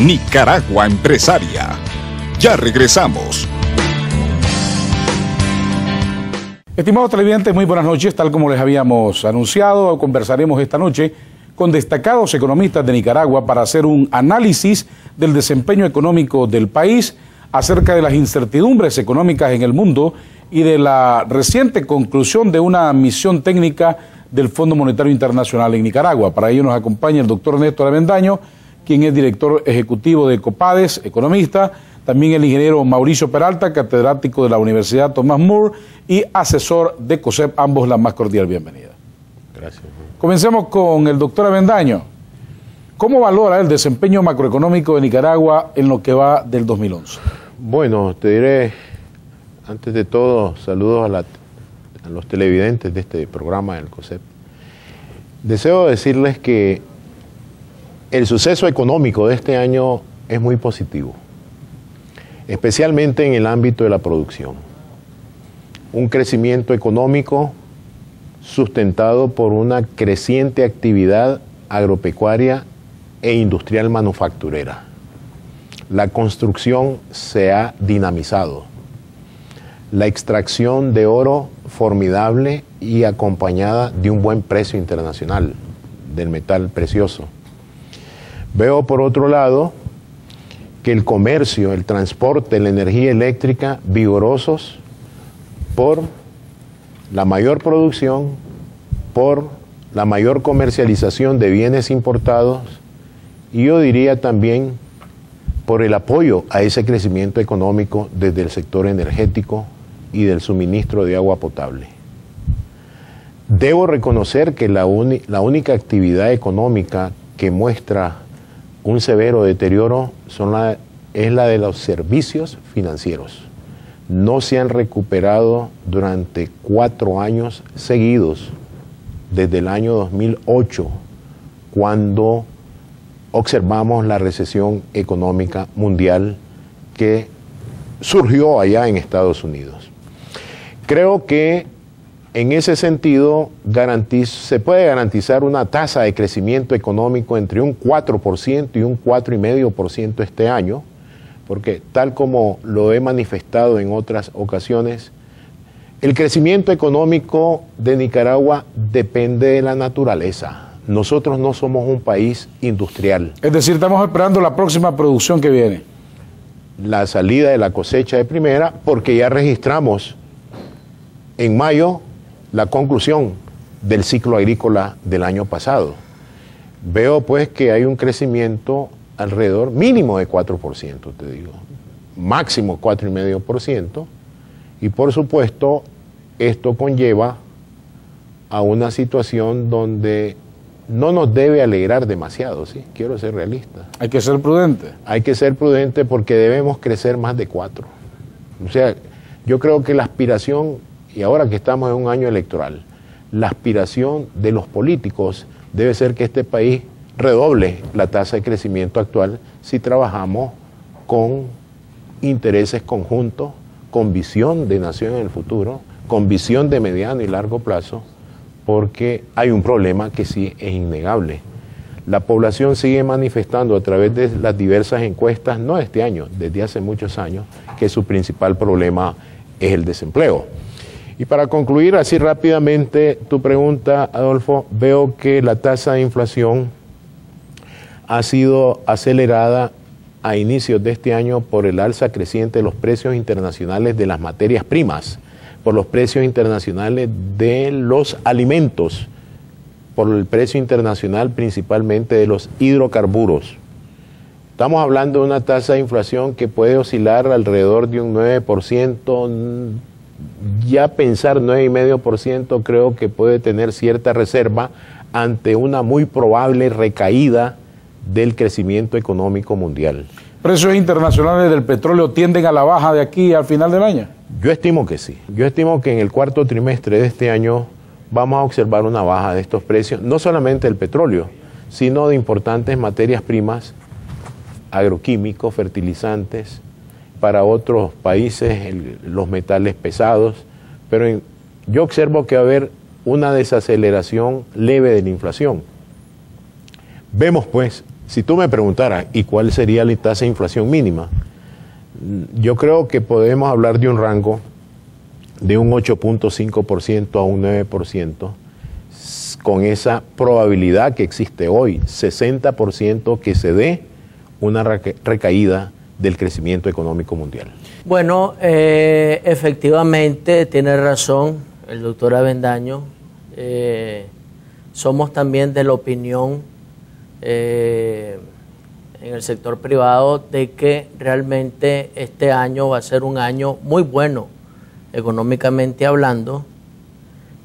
Nicaragua Empresaria. Ya regresamos. Estimados televidentes, muy buenas noches. Tal como les habíamos anunciado, conversaremos esta noche con destacados economistas de Nicaragua para hacer un análisis del desempeño económico del país, acerca de las incertidumbres económicas en el mundo y de la reciente conclusión de una misión técnica del Fondo Monetario Internacional en Nicaragua. Para ello nos acompaña el doctor Néstor Avendaño, quien es director ejecutivo de Copades, economista, también el ingeniero Mauricio Peralta, catedrático de la Universidad Thomas More y asesor de COSEP, ambos la más cordial bienvenida. Gracias. Comencemos con el doctor Avendaño. ¿Cómo valora el desempeño macroeconómico de Nicaragua en lo que va del 2011? Bueno, te diré, antes de todo, saludos a los televidentes de este programa del COSEP. Deseo decirles que el suceso económico de este año es muy positivo, especialmente en el ámbito de la producción. Un crecimiento económico sustentado por una creciente actividad agropecuaria e industrial manufacturera. La construcción se ha dinamizado. La extracción de oro formidable y acompañada de un buen precio internacional del metal precioso. Veo por otro lado que el comercio, el transporte, la energía eléctrica vigorosos por la mayor producción, por la mayor comercialización de bienes importados y yo diría también por el apoyo a ese crecimiento económico desde el sector energético y del suministro de agua potable. Debo reconocer que la única actividad económica que muestra un severo deterioro es la de los servicios financieros. No se han recuperado durante 4 años seguidos, desde el año 2008, cuando observamos la recesión económica mundial que surgió allá en Estados Unidos. Creo que en ese sentido se puede garantizar una tasa de crecimiento económico entre un 4% y un 4,5% este año, porque tal como lo he manifestado en otras ocasiones, el crecimiento económico de Nicaragua depende de la naturaleza. Nosotros no somos un país industrial. Es decir, estamos esperando la próxima producción que viene. La salida de la cosecha de primera, porque ya registramos en mayo la conclusión del ciclo agrícola del año pasado. Veo pues que hay un crecimiento alrededor mínimo de 4%, te digo, máximo 4,5%, y por supuesto esto conlleva a una situación donde no nos debe alegrar demasiado, ¿sí? Quiero ser realista. Hay que ser prudente. Hay que ser prudente porque debemos crecer más de 4. O sea, yo creo que la aspiración, y ahora que estamos en un año electoral, la aspiración de los políticos debe ser que este país redoble la tasa de crecimiento actual si trabajamos con intereses conjuntos, con visión de nación en el futuro, con visión de mediano y largo plazo, porque hay un problema que sí es innegable. La población sigue manifestando a través de las diversas encuestas, no de este año, desde hace muchos años, que su principal problema es el desempleo. Y para concluir así rápidamente tu pregunta, Adolfo, veo que la tasa de inflación ha sido acelerada a inicios de este año por el alza creciente de los precios internacionales de las materias primas, por los precios internacionales de los alimentos, por el precio internacional principalmente de los hidrocarburos. Estamos hablando de una tasa de inflación que puede oscilar alrededor de un 9%, ya pensar 9,5% creo que puede tener cierta reserva ante una muy probable recaída del crecimiento económico mundial. ¿Precios internacionales del petróleo tienden a la baja de aquí al final del año? Yo estimo que sí. Yo estimo que en el cuarto trimestre de este año vamos a observar una baja de estos precios, no solamente del petróleo, sino de importantes materias primas, agroquímicos, fertilizantes, para otros países los metales pesados, pero yo observo que va a haber una desaceleración leve de la inflación. Vemos pues Si tú me preguntaras, ¿y cuál sería la tasa de inflación mínima? Yo creo que podemos hablar de un rango de un 8.5% a un 9%, con esa probabilidad que existe hoy, 60% que se dé una recaída del crecimiento económico mundial. Bueno, efectivamente tiene razón el doctor Avendaño. Somos también de la opinión en el sector privado de que realmente este año va a ser un año muy bueno económicamente hablando,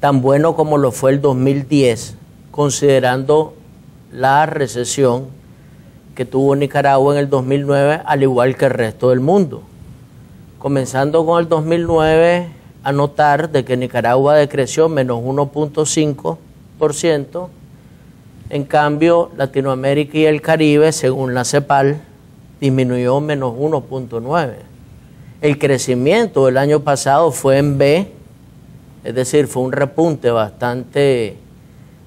tan bueno como lo fue el 2010, considerando la recesión que tuvo Nicaragua en el 2009, al igual que el resto del mundo. Comenzando con el 2009, a notar de que Nicaragua decreció menos 1.5%, en cambio Latinoamérica y el Caribe, según la CEPAL, disminuyó menos 1.9%. El crecimiento del año pasado fue en B, es decir, fue un repunte bastante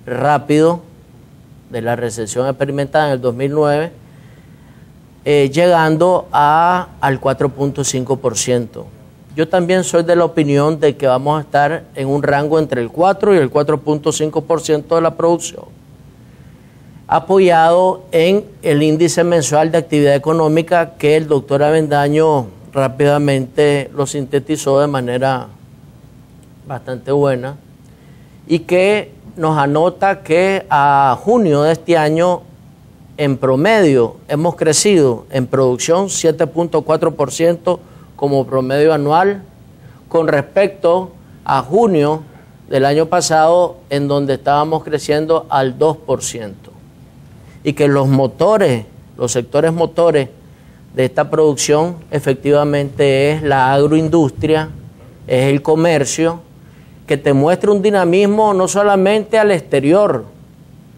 rápido de la recesión experimentada en el 2009, llegando al 4.5%. Yo también soy de la opinión de que vamos a estar en un rango entre el 4 y el 4.5% de la producción, apoyado en el índice mensual de actividad económica que el doctor Avendaño rápidamente lo sintetizó de manera bastante buena y que nos anota que a junio de este año en promedio hemos crecido en producción 7.4% como promedio anual con respecto a junio del año pasado, en donde estábamos creciendo al 2%. Y que los motores, los sectores motores de esta producción efectivamente es la agroindustria, es el comercio, que te muestra un dinamismo no solamente al exterior,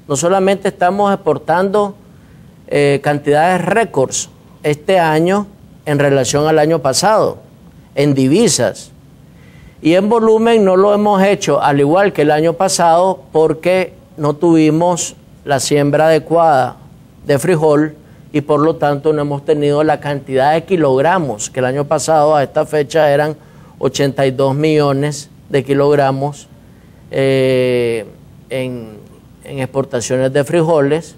no solamente estamos exportando cantidades récords este año en relación al año pasado, en divisas, y en volumen no lo hemos hecho al igual que el año pasado porque no tuvimos la siembra adecuada de frijol y por lo tanto no hemos tenido la cantidad de kilogramos que el año pasado a esta fecha eran 82 millones de kilogramos en exportaciones de frijoles,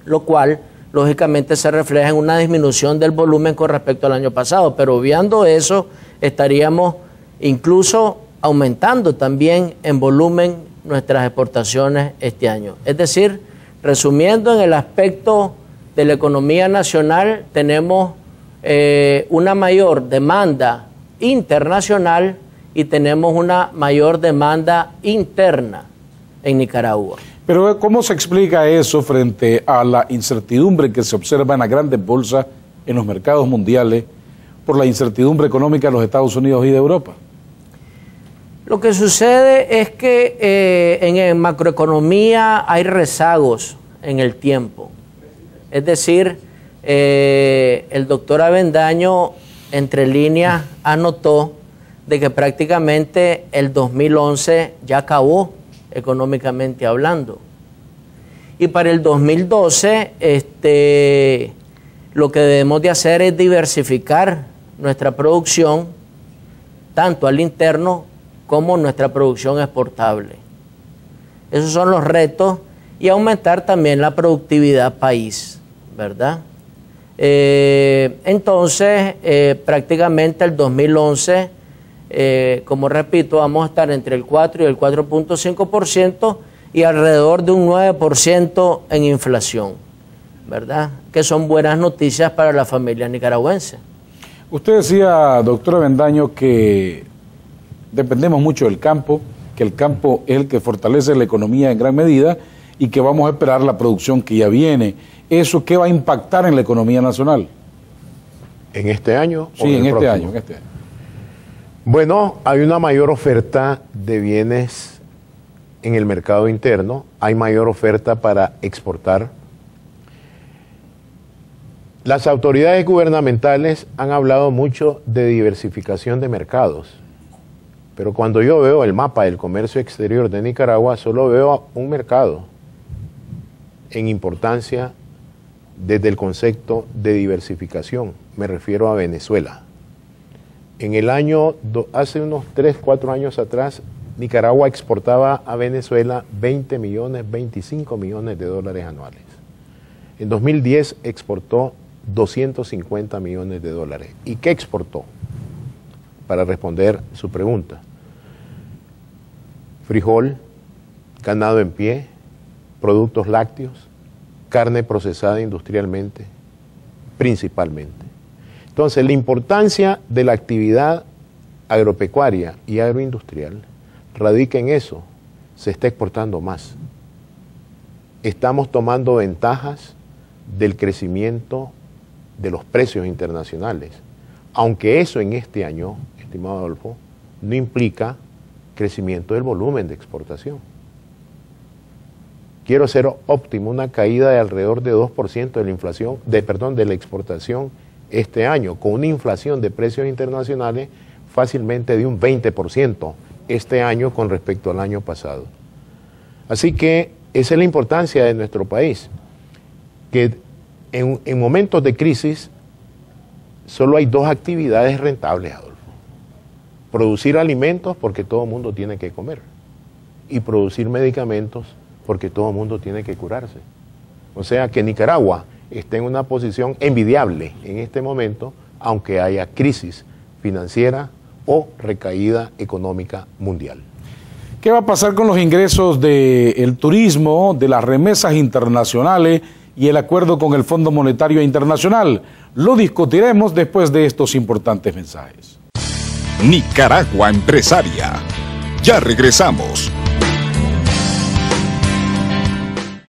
lo cual lógicamente se refleja en una disminución del volumen con respecto al año pasado, pero obviando eso estaríamos incluso aumentando también en volumen nuestras exportaciones este año. Es decir, resumiendo, en el aspecto de la economía nacional tenemos una mayor demanda internacional y tenemos una mayor demanda interna en Nicaragua. Pero ¿cómo se explica eso frente a la incertidumbre que se observa en las grandes bolsas en los mercados mundiales por la incertidumbre económica de los Estados Unidos y de Europa? Lo que sucede es que en macroeconomía hay rezagos en el tiempo. Es decir, el doctor Avendaño, entre líneas, anotó de que prácticamente el 2011 ya acabó económicamente hablando. Y para el 2012, lo que debemos de hacer es diversificar nuestra producción, tanto al interno como nuestra producción exportable. Esos son los retos, y aumentar también la productividad país, ¿verdad? Entonces, prácticamente el 2011, como repito, vamos a estar entre el 4 y el 4.5% y alrededor de un 9% en inflación, ¿verdad? Que son buenas noticias para la familia nicaragüense. Usted decía, doctor Avendaño, que dependemos mucho del campo, que el campo es el que fortalece la economía en gran medida y que vamos a esperar la producción que ya viene. ¿Eso qué va a impactar en la economía nacional? ¿En este año? Sí, en este año. Bueno, hay una mayor oferta de bienes en el mercado interno, hay mayor oferta para exportar. Las autoridades gubernamentales han hablado mucho de diversificación de mercados, pero cuando yo veo el mapa del comercio exterior de Nicaragua, solo veo un mercado en importancia desde el concepto de diversificación. Me refiero a Venezuela. En el año, hace unos 3, 4 años atrás, Nicaragua exportaba a Venezuela 20 millones, 25 millones de dólares anuales. En 2010 exportó 250 millones de dólares. ¿Y qué exportó? Para responder su pregunta. Frijol, ganado en pie, productos lácteos, carne procesada industrialmente, principalmente. Entonces, la importancia de la actividad agropecuaria y agroindustrial radica en eso. Se está exportando más. Estamos tomando ventajas del crecimiento de los precios internacionales, aunque eso en este año, estimado Adolfo, no implica crecimiento del volumen de exportación. Quiero ser óptimo, una caída de alrededor de 2% de la inflación, de la exportación este año, con una inflación de precios internacionales fácilmente de un 20% este año con respecto al año pasado. Así que esa es la importancia de nuestro país, que en momentos de crisis solo hay dos actividades rentables, Adolfo. Producir alimentos porque todo el mundo tiene que comer y producir medicamentos porque todo el mundo tiene que curarse. O sea que Nicaragua está en una posición envidiable en este momento, aunque haya crisis financiera o recaída económica mundial. ¿Qué va a pasar con los ingresos del turismo, de las remesas internacionales y el acuerdo con el Fondo Monetario Internacional? Lo discutiremos después de estos importantes mensajes. Nicaragua Empresaria. Ya regresamos.